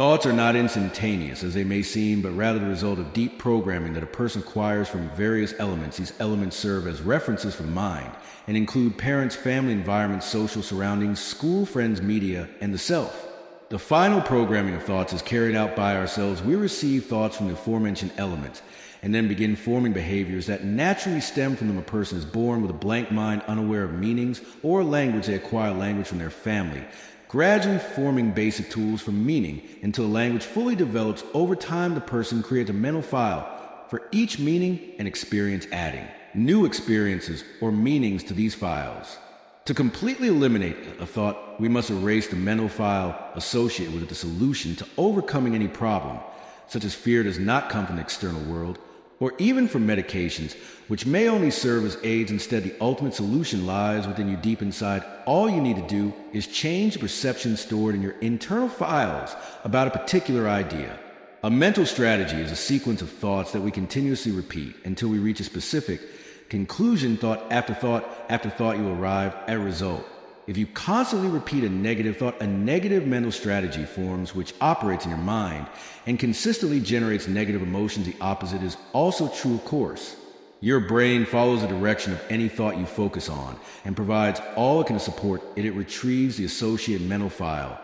Thoughts are not instantaneous, as they may seem, but rather the result of deep programming that a person acquires from various elements. These elements serve as references for the mind and include parents, family, environment, social surroundings, school, friends, media, and the self. The final programming of thoughts is carried out by ourselves. We receive thoughts from the aforementioned elements and then begin forming behaviors that naturally stem from them. A person is born with a blank mind, unaware of meanings or language. They acquire language from their family, gradually forming basic tools for meaning until language fully develops. Over time, the person creates a mental file for each meaning and experience, adding new experiences or meanings to these files. To completely eliminate a thought, we must erase the mental file associated with it. The solution to overcoming any problem, such as fear, does not come from the external world or even from medications, which may only serve as aids. Instead, the ultimate solution lies within you, deep inside. All you need to do is change the perception stored in your internal files about a particular idea. A mental strategy is a sequence of thoughts that we continuously repeat until we reach a specific conclusion. Thought after thought, you arrive at a result. If you constantly repeat a negative thought, a negative mental strategy forms which operates in your mind and consistently generates negative emotions. The opposite is also true, of course. Your brain follows the direction of any thought you focus on and provides all it can to support it. It retrieves the associated mental file,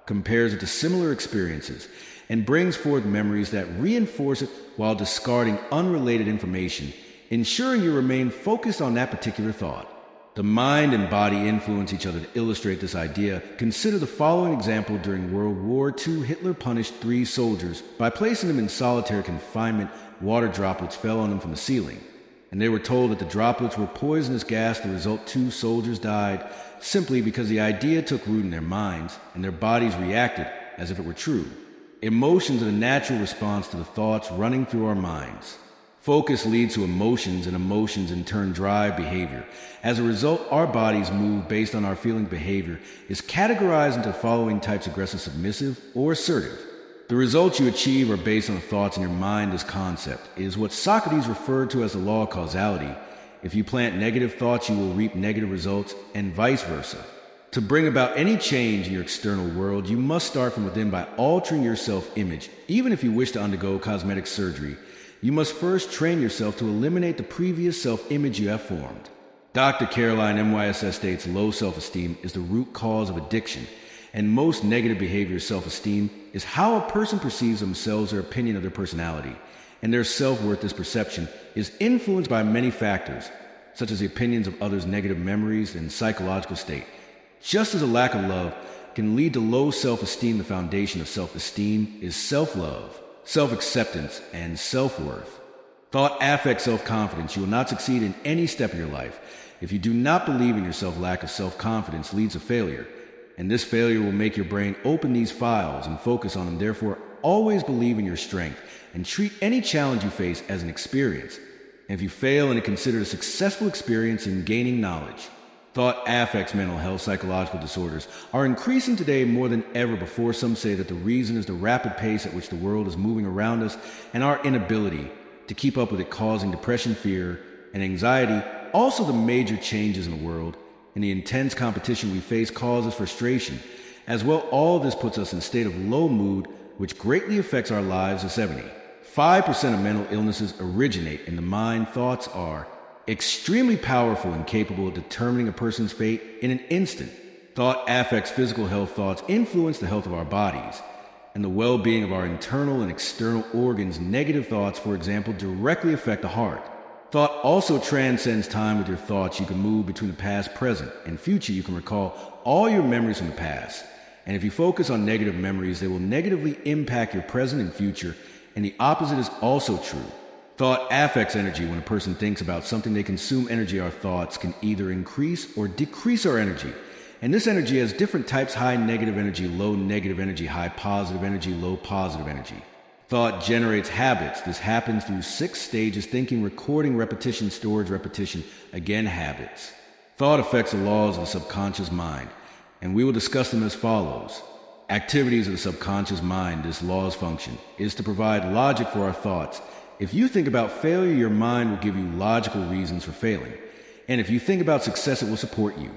compares it to similar experiences, and brings forth memories that reinforce it while discarding unrelated information, ensuring you remain focused on that particular thought. The mind and body influence each other. To illustrate this idea, consider the following example. During World War II, Hitler punished 3 soldiers by placing them in solitary confinement. Water droplets fell on them from the ceiling, and they were told that the droplets were poisonous gas. The result, 2 soldiers died simply because the idea took root in their minds and their bodies reacted as if it were true. Emotions are the natural response to the thoughts running through our minds. Focus leads to emotions, and emotions in turn drive behavior. As a result, our bodies move based on our feeling. Behavior is categorized into the following types: aggressive, submissive, or assertive. The results you achieve are based on the thoughts in your mind. This concept is what Socrates referred to as the law of causality. If you plant negative thoughts, you will reap negative results, and vice versa. To bring about any change in your external world, you must start from within by altering your self-image. Even if you wish to undergo cosmetic surgery, you must first train yourself to eliminate the previous self-image you have formed. Dr. Caroline MYSS states low self-esteem is the root cause of addiction, and most negative behavior. Self-esteem is how a person perceives themselves, their opinion of their personality, and their self-worth. This perception is influenced by many factors, such as the opinions of others, negative memories, and psychological state. Just as a lack of love can lead to low self-esteem, the foundation of self-esteem is self-love, self-acceptance, and self-worth. Thought affects self-confidence. You will not succeed in any step of your life if you do not believe in yourself. Lack of self-confidence leads to failure, and this failure will make your brain open these files and focus on them. Therefore, always believe in your strength and treat any challenge you face as an experience. And if you fail, and consider it a successful experience in gaining knowledge. Thought affects mental health. Psychological disorders are increasing today more than ever before. Some say that the reason is the rapid pace at which the world is moving around us and our inability to keep up with it, causing depression, fear, and anxiety. Also, the major changes in the world and the intense competition we face causes frustration. As well, all this puts us in a state of low mood, which greatly affects our lives. At 75% of mental illnesses originate in the mind. Thoughts are extremely powerful and capable of determining a person's fate in an instant. Thought affects physical health. Thoughts influence the health of our bodies and the well-being of our internal and external organs. Negative thoughts, for example, directly affect the heart. Thought also transcends time. With your thoughts, you can move between the past, present, and future. You can recall all your memories from the past. And if you focus on negative memories, they will negatively impact your present and future. And the opposite is also true. Thought affects energy. When a person thinks about something, they consume energy. Our thoughts can either increase or decrease our energy. And this energy has different types: high negative energy, low negative energy, high positive energy, low positive energy. Thought generates habits. This happens through 6 stages: thinking, recording, repetition, storage, repetition, again habits. Thought affects the laws of the subconscious mind, and we will discuss them as follows. Activities of the subconscious mind. This law's function is to provide logic for our thoughts. If you think about failure, your mind will give you logical reasons for failing. And if you think about success, it will support you.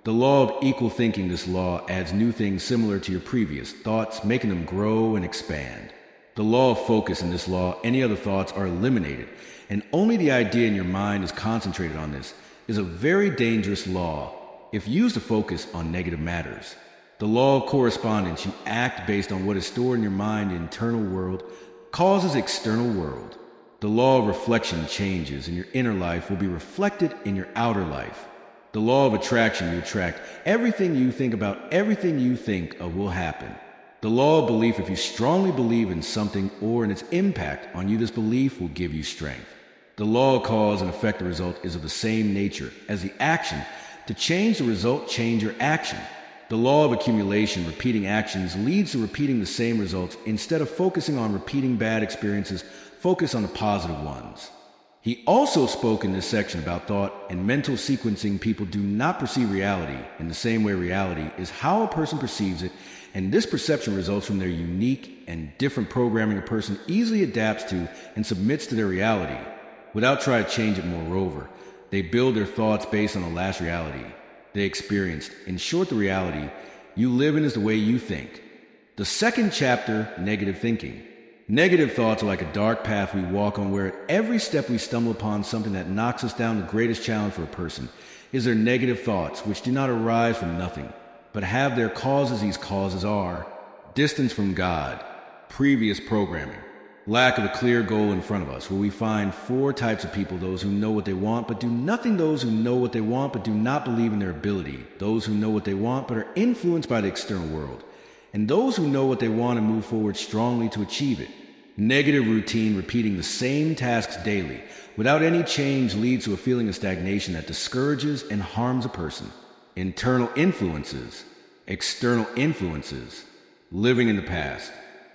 The law of equal thinking, this law adds new things similar to your previous thoughts, making them grow and expand. The law of focus, in this law, any other thoughts are eliminated, and only the idea in your mind is concentrated on this, is a very dangerous law if used to focus on negative matters. The law of correspondence, you act based on what is stored in your mind, the internal world, causes external world. The law of reflection changes, and your inner life will be reflected in your outer life. The law of attraction, you attract everything you think about, everything you think of will happen. The law of belief, if you strongly believe in something or in its impact on you, this belief will give you strength. The law of cause and effect, the result, is of the same nature as the action. To change the result, change your action. The law of accumulation, repeating actions, leads to repeating the same results. Instead of focusing on repeating bad experiences, focus on the positive ones. He also spoke in this section about thought and mental sequencing. People do not perceive reality in the same way. Reality is how a person perceives it, and this perception results from their unique and different programming a person easily adapts to and submits to their reality without trying to change it. Moreover, they build their thoughts based on the last reality they experienced. In short, the reality you live in is the way you think. The second chapter, negative thinking. Negative thoughts are like a dark path we walk on, where at every step we stumble upon something that knocks us down. The greatest challenge for a person is their negative thoughts, which do not arise from nothing, but have their causes. These causes are distance from God, previous programming, lack of a clear goal in front of us, where we find four types of people: those who know what they want but do nothing, those who know what they want but do not believe in their ability, those who know what they want but are influenced by the external world, and those who know what they want and move forward strongly to achieve it. Negative routine, repeating the same tasks daily without any change, leads to a feeling of stagnation that discourages and harms a person. Internal influences, external influences, living in the past,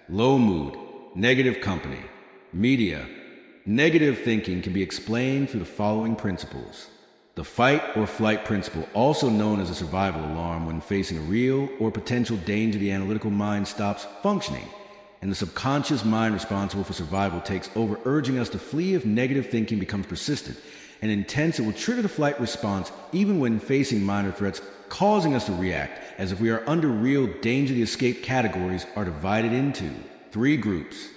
low mood, negative company, media. Negative thinking can be explained through the following principles. The fight or flight principle, also known as a survival alarm. When facing a real or potential danger, the analytical mind stops functioning, and the subconscious mind responsible for survival takes over, urging us to flee. If negative thinking becomes persistent and intense, it will trigger the flight response even when facing minor threats, causing us to react as if we are under real danger. The escape categories are divided into three groups.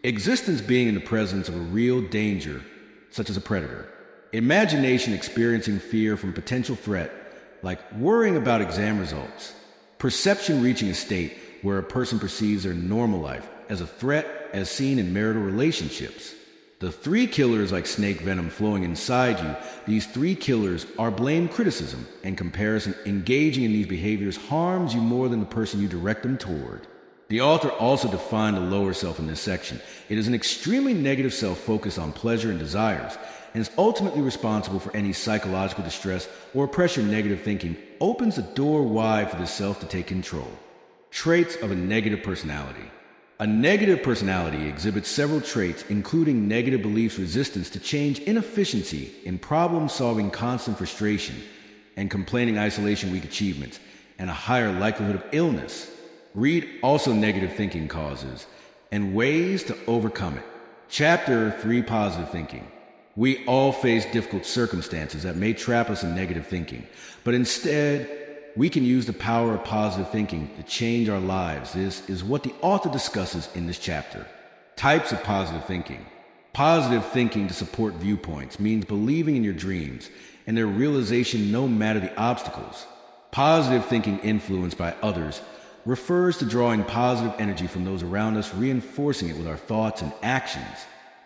Existence, being in the presence of a real danger, such as a predator. Imagination, experiencing fear from potential threat, like worrying about exam results. Perception, reaching a state where a person perceives their normal life as a threat, as seen in marital relationships. The three killers, like snake venom flowing inside you. These three killers are blame, criticism, and comparison. Engaging in these behaviors harms you more than the person you direct them toward. The author also defined the lower self in this section. It is an extremely negative self focused on pleasure and desires, and is ultimately responsible for any psychological distress or pressure. Negative thinking opens the door wide for the self to take control. Traits of a negative personality. A negative personality exhibits several traits, including negative beliefs, resistance to change, inefficiency in problem solving, constant frustration and complaining, isolation, weak achievements, and a higher likelihood of illness. Read also negative thinking causes and ways to overcome it. Chapter 3, positive thinking. We all face difficult circumstances that may trap us in negative thinking, but instead, we can use the power of positive thinking to change our lives. This is what the author discusses in this chapter. Types of positive thinking. Positive thinking, to support viewpoints, means believing in your dreams and their realization no matter the obstacles. Positive thinking, influenced by others, refers to drawing positive energy from those around us, reinforcing it with our thoughts and actions.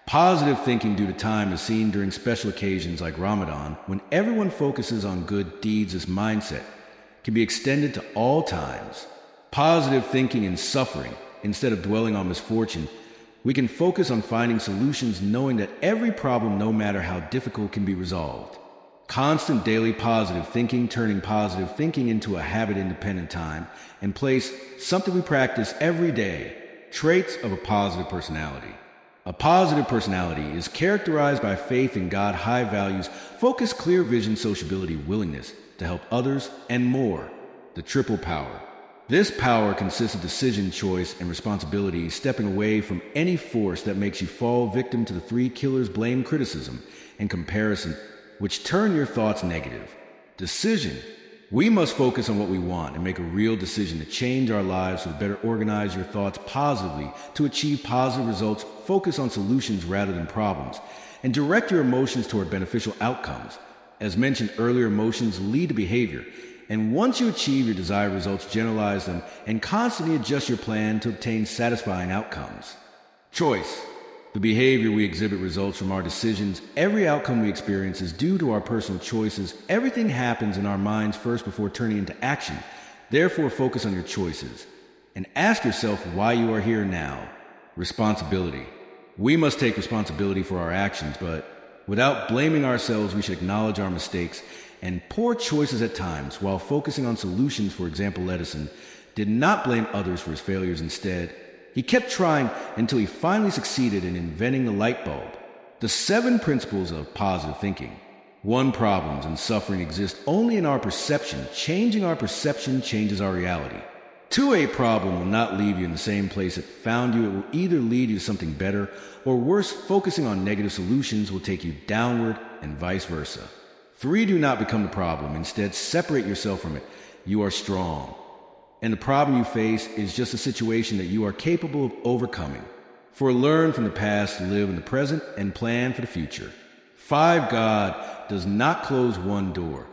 Positive thinking, due to time, is seen during special occasions like Ramadan, when everyone focuses on good deeds. This mindset can be extended to all times. Positive thinking in suffering. Instead of dwelling on misfortune, we can focus on finding solutions, knowing that every problem, no matter how difficult, can be resolved. Constant daily positive thinking, turning positive thinking into a habit, independent time and place, something we practice every day. Traits of a positive personality. A positive personality is characterized by faith in God, high values, focus, clear vision, sociability, willingness to help others, and more. The triple power. This power consists of decision, choice, and responsibility, stepping away from any force that makes you fall victim to the three killers: blame, criticism, and comparison, which turn your thoughts negative. Decision. We must focus on what we want and make a real decision to change our lives to better organize your thoughts positively to achieve positive results. Focus on solutions rather than problems, and direct your emotions toward beneficial outcomes. As mentioned earlier, emotions lead to behavior, and once you achieve your desired results, generalize them and constantly adjust your plan to obtain satisfying outcomes. Choice. The behavior we exhibit results from our decisions. Every outcome we experience is due to our personal choices. Everything happens in our minds first before turning into action. Therefore, focus on your choices and ask yourself why you are here now. Responsibility. We must take responsibility for our actions, but without blaming ourselves, we should acknowledge our mistakes and poor choices at times while focusing on solutions. For example, Edison did not blame others for his failures. Instead, he kept trying until he finally succeeded in inventing the light bulb. The 7 principles of positive thinking. 1. Problems and suffering exist only in our perception. Changing our perception changes our reality. 2. A problem will not leave you in the same place it found you. It will either lead you to something better, or worse, focusing on negative solutions will take you downward, and vice versa. 3. Do not become the problem. Instead, separate yourself from it. You are strong, and the problem you face is just a situation that you are capable of overcoming. 4. Learn from the past to live in the present and plan for the future. 5. God does not close one door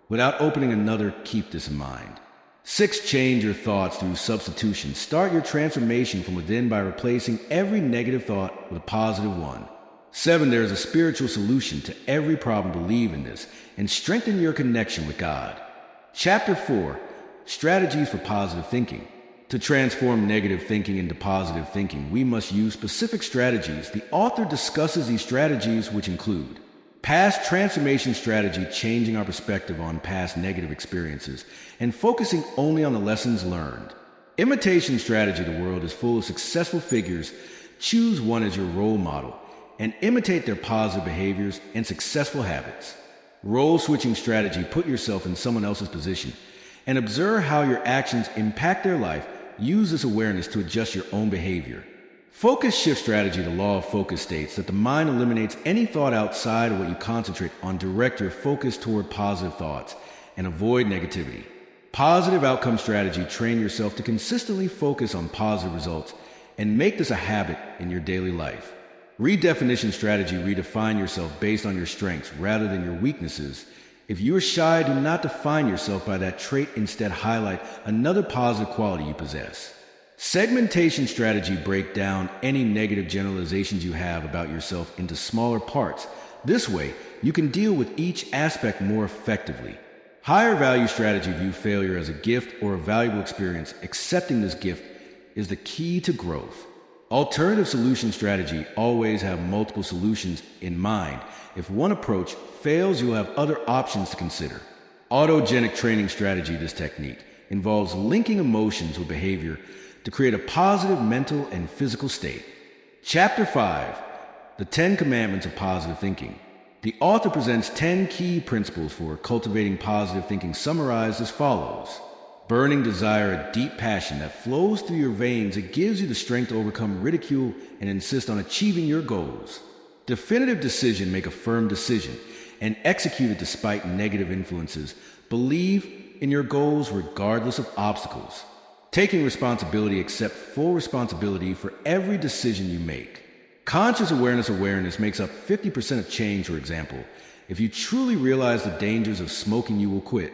without opening another. Keep this in mind. 6. Change your thoughts through substitution. Start your transformation from within by replacing every negative thought with a positive one. 7. There is a spiritual solution to every problem. Believe in this and strengthen your connection with God. Chapter 4. Strategies for positive thinking. To transform negative thinking into positive thinking, we must use specific strategies. The author discusses these strategies, which include past transformation strategy, changing our perspective on past negative experiences and focusing only on the lessons learned. Imitation strategy. The world is full of successful figures. Choose one as your role model and imitate their positive behaviors and successful habits. Role switching strategy. Put yourself in someone else's position and observe how your actions impact their life. Use this awareness to adjust your own behavior. Focus shift strategy. The law of focus states that the mind eliminates any thought outside of what you concentrate on. Direct your focus toward positive thoughts and avoid negativity. Positive outcome strategy. Train yourself to consistently focus on positive results and make this a habit in your daily life. Redefinition strategy. Redefine yourself based on your strengths rather than your weaknesses. If you are shy, do not define yourself by that trait. Instead, highlight another positive quality you possess. Segmentation strategy. Break down any negative generalizations you have about yourself into smaller parts. This way, you can deal with each aspect more effectively. Higher value strategy. View failure as a gift or a valuable experience. Accepting this gift is the key to growth. Alternative solution strategy. Always have multiple solutions in mind. If one approach fails, you'll have other options to consider. Autogenic training strategy. This technique involves linking emotions with behavior to create a positive mental and physical state. Chapter 5. The 10 Commandments of Positive Thinking. The author presents 10 key principles for cultivating positive thinking, summarized as follows. Burning desire, a deep passion that flows through your veins. It gives you the strength to overcome ridicule and insist on achieving your goals. Definitive decision. Make a firm decision and execute it despite negative influences. Believe in your goals regardless of obstacles. Taking responsibility. Accept full responsibility for every decision you make. Conscious awareness. Awareness makes up 50% of change, for example. If you truly realize the dangers of smoking, you will quit.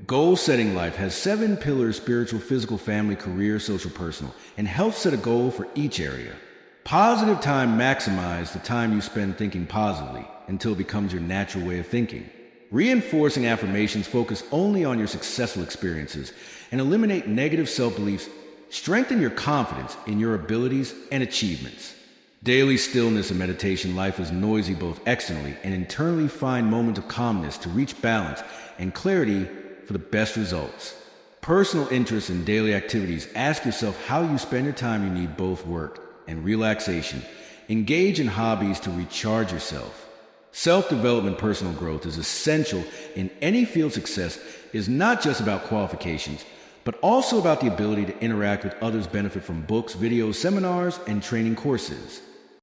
Goal setting. Life has 7 pillars: spiritual, physical, family, career, social, personal, and health. Set a goal for each area. Positive time. Maximize the time you spend thinking positively until it becomes your natural way of thinking. Reinforcing affirmations. Focus only on your successful experiences and eliminate negative self-beliefs. Strengthen your confidence in your abilities and achievements. Daily stillness and meditation. Life is noisy both externally and internally. Find moments of calmness to reach balance and clarity for the best results. Personal interests and daily activities. Ask yourself how you spend your time. You need both work and relaxation. Engage in hobbies to recharge yourself. Self-development. Personal growth is essential in any field. Success is not just about qualifications, but also about the ability to interact with others. Benefit from books, videos, seminars, and training courses.